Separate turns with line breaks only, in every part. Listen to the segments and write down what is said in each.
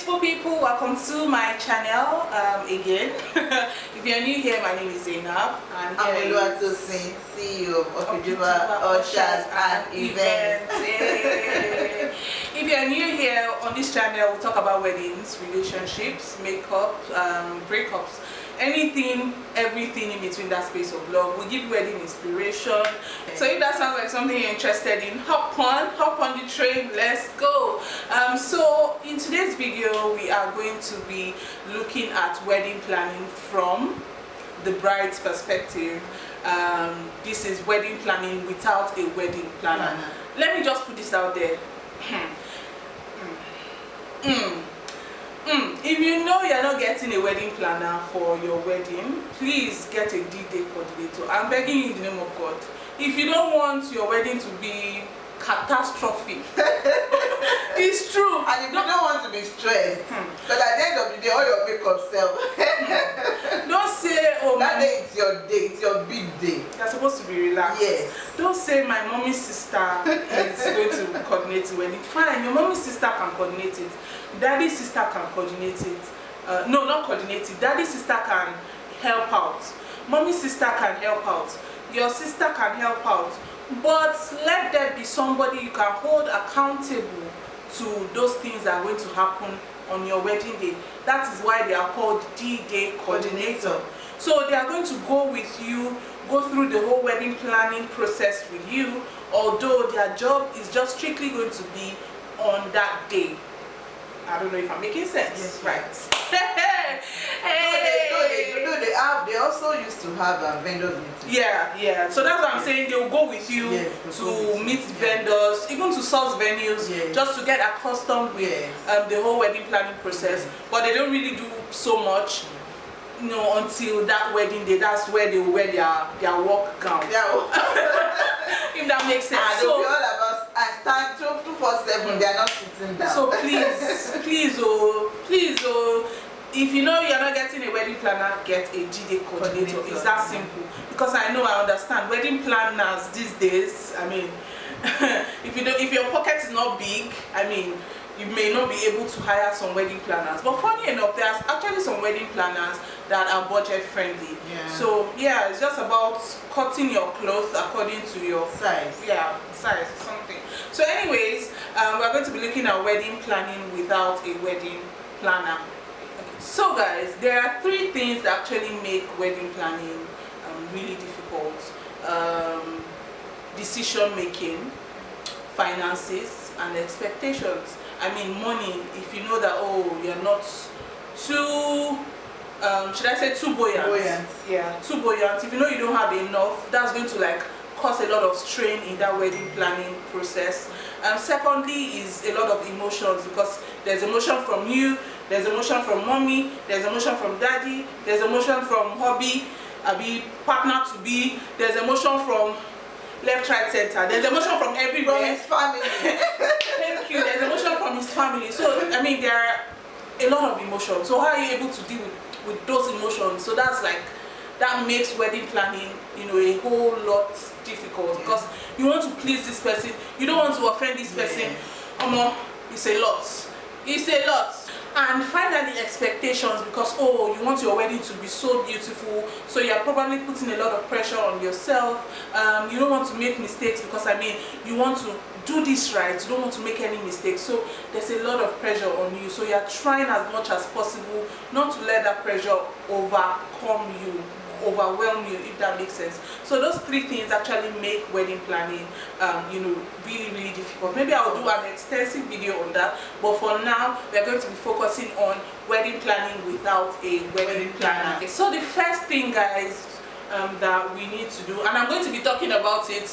beautiful people, welcome to my channel again. If you're new here, my name is Zainab and
I'm Oluwatosin, CEO of Opidiva Ushers and Events.
If you're new here on this channel, we talk about weddings, relationships, makeup, breakups, anything, everything in between that space of love. We give wedding inspiration. So if that sounds like something you're interested in, hop on the train, let's go. So in today's video, we are going to be looking at wedding planning from the bride's perspective. This is wedding planning without a wedding planner. Let me just put this out there. If you know you're not getting a wedding planner for your wedding, please get a D-Day coordinator. I'm begging you in the name of God. If you don't want your wedding to be catastrophic, it's true.
And if you don't want to be stressed, because at the end of the day, all your makeup self.
Don't say, oh,
that day it's your day, it's your big day.
You're supposed to be relaxed.
Yes.
Don't say my mommy's sister is going to coordinate the wedding. Fine, your mommy's sister can coordinate it. Daddy's sister can coordinate it. No, not coordinate it. Daddy's sister can help out. Mommy's sister can help out. Your sister can help out. But let there be somebody you can hold accountable to those things that are going to happen on your wedding day. That is why they are called D-Day coordinator. So they are going to go with you, go through the whole wedding planning process with you, although their job is just strictly going to be on that day. I don't know if I'm making sense.
Yes,
right.
They also used to have vendors meetings.
Yeah. So that's what I'm saying. They will go with you to meet vendors, even to source venues, just to get accustomed with the whole wedding planning process. But they don't really do so much, you know, until that wedding day. That's where they wear their work gown. If that makes sense.
And they'll be all about and stand 247. They are not sitting down.
So please, if you know you're not getting a wedding planner, get a D-Day coordinator. It's that simple. Because I understand wedding planners these days. I mean, if your pocket is not big, I mean, you may not be able to hire some wedding planners. But funny enough, there's actually some wedding planners that are budget friendly. So yeah, it's just about cutting your clothes according to your
size.
Size or something. So anyways, we're going to be looking at wedding planning without a wedding planner. So guys, there are three things that actually make wedding planning really difficult. Decision making, finances, and expectations. I mean money. If you know that, oh, you're not too should I say too buoyant? Yeah, too buoyant. If you know you don't have enough, that's going to like cause a lot of strain in that wedding planning process. Secondly is a lot of emotions, because there's emotion from you, there's emotion from mommy, there's emotion from daddy, there's emotion from hubby, partner to be, there's emotion from left, right, center. There's emotion from everywhere.
From his family.
Thank you. There's emotion from his family. So I mean, there are a lot of emotions. So how are you able to deal with those emotions? So that makes wedding planning, you know, a whole lot difficult, because you want to please this person, you don't want to offend this person. It's a lot. And finally, expectations, because oh, you want your wedding to be so beautiful, so you're probably putting a lot of pressure on yourself. You don't want to make mistakes, because I mean, you want to do this right, you don't want to make any mistakes, so there's a lot of pressure on you. So you're trying as much as possible not to let that pressure overwhelm you, if that makes sense. So those three things actually make wedding planning you know, really difficult. Maybe I'll do an extensive video on that, but for now we're going to be focusing on wedding planning without a wedding planner. Okay. So the first thing, guys, that we need to do, and I'm going to be talking about it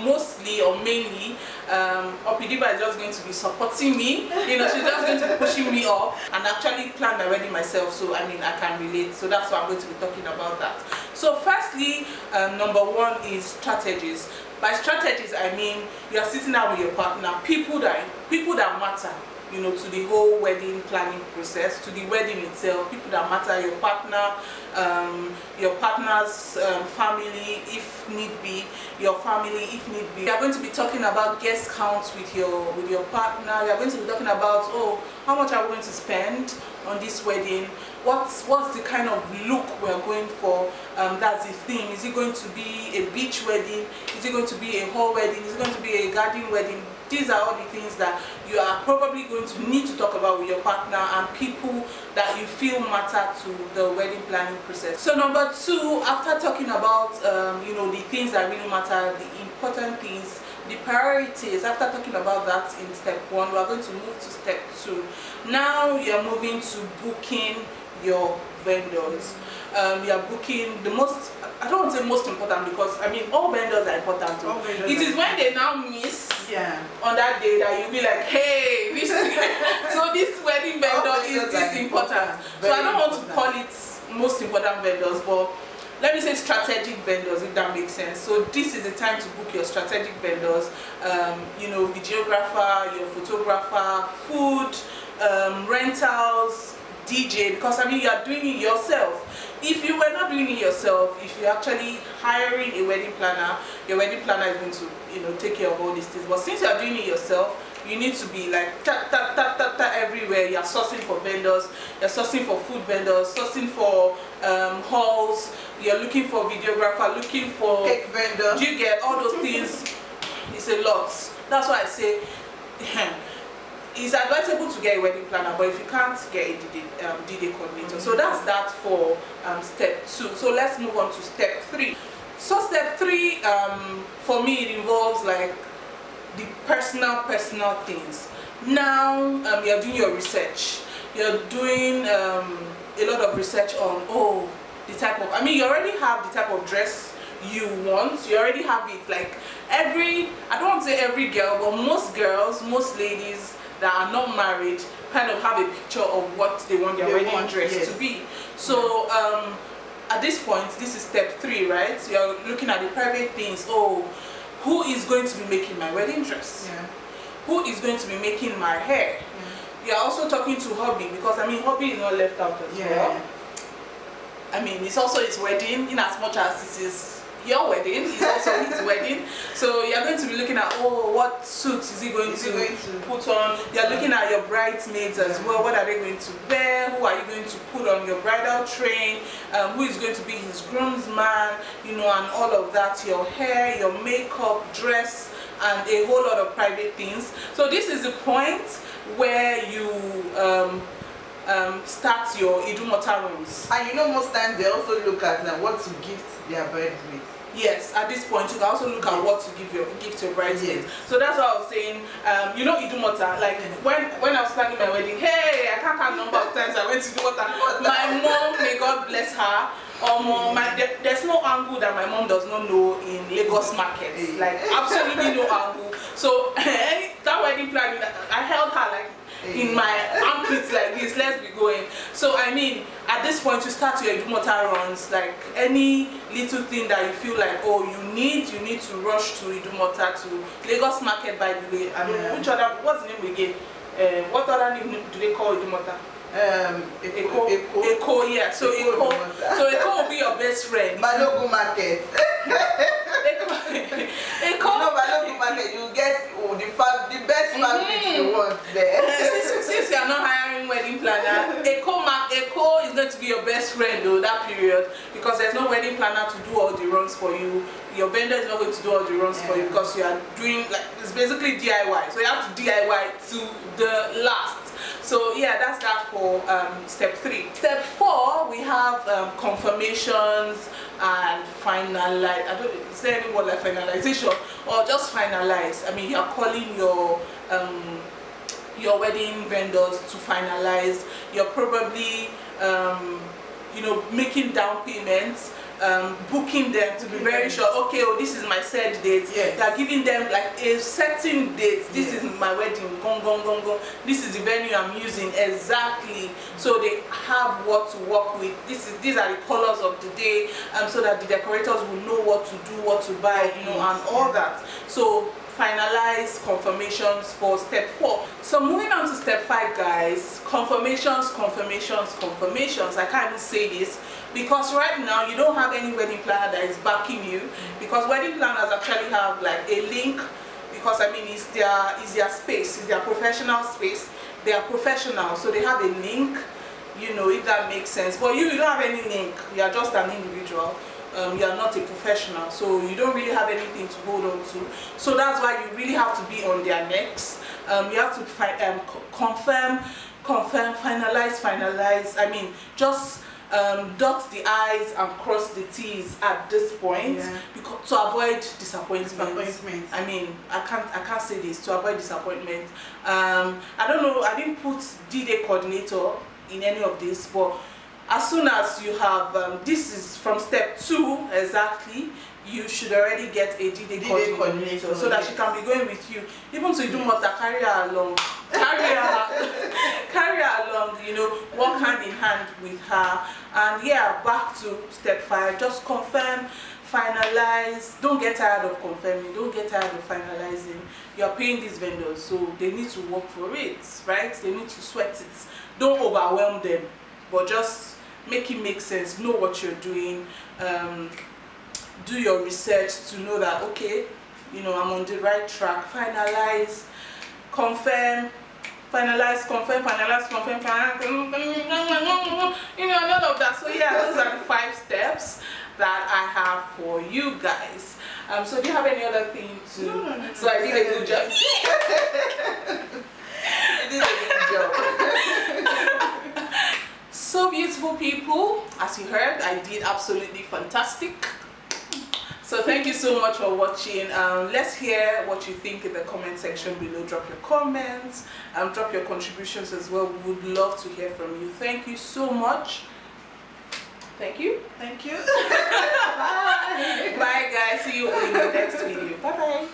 mostly or mainly, Opidiva is just going to be supporting me, you know, she's just going to be pushing me up, and actually plan my wedding myself, so I mean, I can relate. So that's why I'm going to be talking about that. So firstly, number one is strategies. By strategies, I mean you're sitting down with your partner, people that matter. you know, to the whole wedding planning process, to the wedding itself, people that matter, your partner, your partner's family if need be, your family if need be. We are going to be talking about guest counts with your partner. We are going to be talking about, oh, how much are we going to spend on this wedding? What's the kind of look we are going for? That's the theme. Is it going to be a beach wedding? Is it going to be a hall wedding? Is it going to be a garden wedding? These are all the things that you are probably going to need to talk about with your partner and people that you feel matter to the wedding planning process. So number 2, after talking about you know, the things that really matter, the important things, the priorities, after talking about that in step 1, we are going to move to step 2. Now you are moving to booking your vendors. You are booking the most, I don't want to say most important, because I mean all vendors are important too. It is when they now miss on that day that you'll be like, hey, this so this wedding vendor is this important. So I don't want to call it most important vendors, but let me say strategic vendors, if that makes sense. So this is the time to book your strategic vendors. You know, videographer, your photographer, food, rentals, DJ, because I mean you are doing it yourself. If you were not doing it yourself, if you're actually hiring a wedding planner, your wedding planner is going to, you know, take care of all these things. But since you are doing it yourself, you need to be like everywhere. You're sourcing for vendors, you're sourcing for food vendors, sourcing for halls, you're looking for videographer, looking for
cake vendor.
Do you get all those things? It's a lot. That's why I say it's advisable to get a wedding planner, but if you can't, get a D-Day coordinator. So that's that for step 2. So let's move on to step 3. So step 3, for me, it involves like the personal things. Now you're doing your research. You're doing a lot of research on the type of, I mean, you already have the type of dress you want. You already have it. Like I don't want to say every girl, but most girls, most ladies that are not married kind of have a picture of what they want their wedding dress to be. So at this point, this is step 3, right? So you're looking at the private things. Oh, who is going to be making my wedding dress? Who is going to be making my hair? You're also talking to hubby, because I mean hubby is not left out as well. I mean, it's also his wedding, in as much as this is your wedding, it's also his wedding. So you're going to be looking at, oh, what suit is he going to put on? You're looking at your bridesmaids as well. What are they going to wear? Who are you going to put on your bridal train? Who is going to be his groomsman? You know, and all of that. Your hair, your makeup, dress, and a whole lot of private things. So this is the point where you start your idumota runs.
And you know, most times they also look at what to gift their brides with.
Yes, at this point you can also look at what to give your bridesmaids. So that's what I was saying. You know, idumota. Like when I was planning my wedding, hey, I can't count number of times I went to idumota. My mom, may God bless her. There's no angle that my mom does not know in Lagos markets. Like absolutely no angle. So that wedding planning, I held her like in my armpits like this, let's be going. So I mean, at this point you start your idumota runs, like any little thing that you feel like, oh, you need to rush to idumota, to Lagos market, by the way. I mean, what's the name again? What other name do they call idumota? Eco, yeah. So Eco will be your best friend.
Balogun market.
Eco.
You know, Balogun market, you get the best fabric you want there.
Since you are not hiring wedding planner, Eco is going to be your best friend though that period, because there's no wedding planner to do all the runs for you. Your vendor is not going to do all the runs for you, because you are doing, like, it's basically DIY. So you have to DIY to the last. So yeah, that's that for step 3. Step 4, we have confirmations and finalize. Is there any word like finalization or just finalize? I mean, you are calling your wedding vendors to finalize. You're probably you know, making down payments. Booking them to be very sure, okay, oh, this is my set date. They're giving them like a certain date. This is my wedding, gong. This is the venue I'm using, exactly. So they have what to work with. These are the colors of the day, so that the decorators will know what to do, what to buy, you know, and all that. So finalize confirmations for step 4. So moving on to step 5, guys, confirmations. I can't even say this because right now you don't have any wedding planner that is backing you, because wedding planners actually have like a link, because I mean it's their space, it's their professional space. They are professional, so they have a link, you know, if that makes sense. But you don't have any link, you are just an individual. You are not a professional, so you don't really have anything to hold on to. So that's why you really have to be on their necks. You have to confirm, finalize. I mean, just dot the I's and cross the T's at this point, because to avoid disappointment. I mean, I can't say this, to avoid disappointment. I don't know, I didn't put D-Day coordinator in any of this, but as soon as you have, this is from step 2 exactly, you should already get a D-Day coordinator, so that she can be going with you, even to do what, carry her along, carry her along, you know, walk hand in hand with her. And yeah, back to step 5, just confirm, finalize. Don't get tired of confirming, don't get tired of finalizing. You're paying these vendors, so they need to work for it, right? They need to sweat it. Don't overwhelm them, but just make it make sense. Know what you're doing. Do your research to know that, okay, you know, I'm on the right track. Finalize, confirm, finalize, confirm, finalize, confirm, you know, all of that. So yeah, those are the 5 steps that I have for you guys. So do you have any other thing to?
No.
So I did a good job.
You did a good job.
So beautiful people, as you heard, I did absolutely fantastic. So thank you so much for watching. Let's hear what you think in the comment section below. Drop your comments, drop your contributions as well. We would love to hear from you. Thank you so much. Thank you.
Thank you.
Bye. Bye guys. See you in the next video. Bye bye.